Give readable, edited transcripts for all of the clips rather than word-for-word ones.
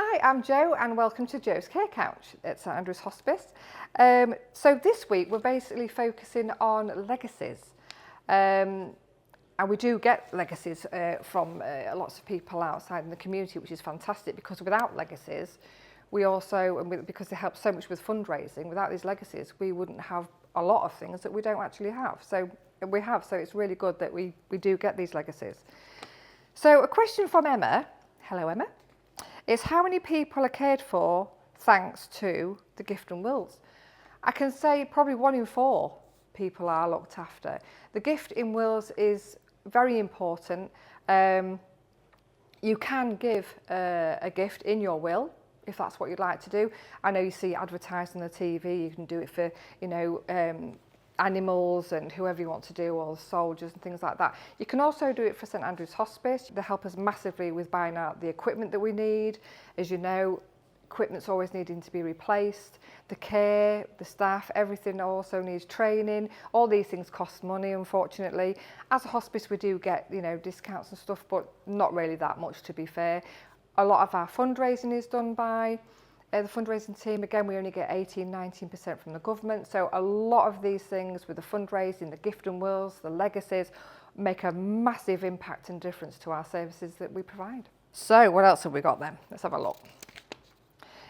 Hi, I'm Jo and welcome to Jo's Care Couch at St Andrew's Hospice. So this week we're basically focusing on legacies. And we do get legacies from lots of people outside in the community, which is fantastic, because without legacies, we also, because they help so much with fundraising, without these legacies, we wouldn't have a lot of things that we don't actually have. So it's really good that we do get these legacies. So a question from Emma, hello Emma, is how many people are cared for thanks to the gift and wills? I can say probably 1 in 4 people are looked after. The gift in wills is very important. You can give a gift in your will if that's what you'd like to do. I know you see advertised on the TV, you can do it for, animals and whoever you want to do, or soldiers and things like that. You can also do it for St Andrew's Hospice. They help us massively with buying out the equipment that we need. As you know, equipment's always needing to be replaced. The care, the staff, everything also needs training. All these things cost money, unfortunately. As a hospice, we do get, discounts and stuff, but not really that much, to be fair. A lot of our fundraising is done by the fundraising team. Again, we only get 19% from the government. So a lot of these things with the fundraising, the gift and wills, the legacies, make a massive impact and difference to our services that we provide. So what else have we got then? Let's have a look.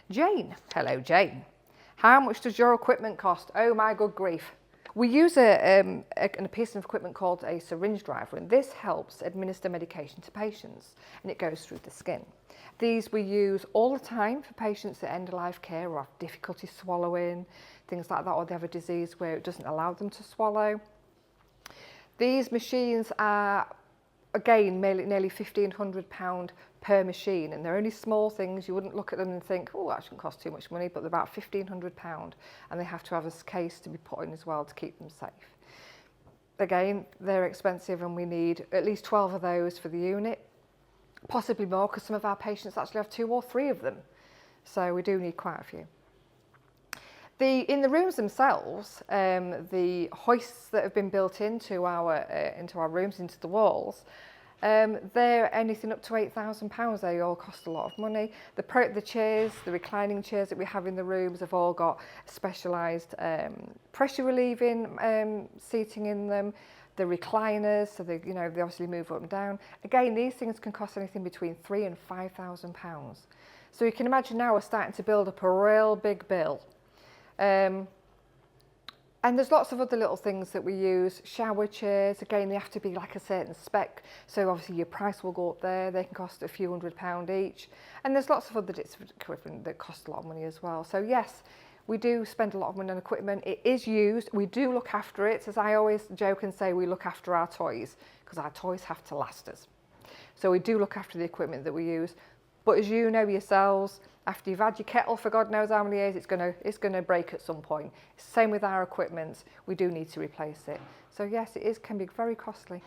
Jane, hello Jane. How much does your equipment cost? Oh my good grief. We use a piece of equipment called a syringe driver, and this helps administer medication to patients, and it goes through the skin. These we use all the time for patients that end of life care or have difficulty swallowing, things like that, or they have a disease where it doesn't allow them to swallow. These machines are, again, nearly £1,500 per machine, and they're only small things. You wouldn't look at them and think, oh, that shouldn't cost too much money, but they're about £1,500, and they have to have a case to be put in as well to keep them safe. Again, they're expensive, and we need at least 12 of those for the unit, possibly more, because some of our patients actually have 2 or 3 of them. So we do need quite a few. In the rooms themselves, the hoists that have been built into our rooms, into the walls, they're anything up to £8,000. They all cost a lot of money. The chairs, the reclining chairs that we have in the rooms have all got specialised pressure relieving seating in them. The recliners, so they obviously move up and down. Again, these things can cost anything between £3,000 and £5,000. So you can imagine now we're starting to build up a real big bill. And there's lots of other little things that we use. Shower chairs, again, they have to be like a certain spec, so obviously your price will go up there. They can cost a few £100 each. And there's lots of other bits of equipment that cost a lot of money as well. So yes, we do spend a lot of money on equipment. It is used. We do look after it. As I always joke and say, we look after our toys, because our toys have to last us. So we do look after the equipment that we use. But as you know yourselves, after you've had your kettle for God knows how many years, it's gonna break at some point. Same with our equipment. We do need to replace it. So yes, can be very costly.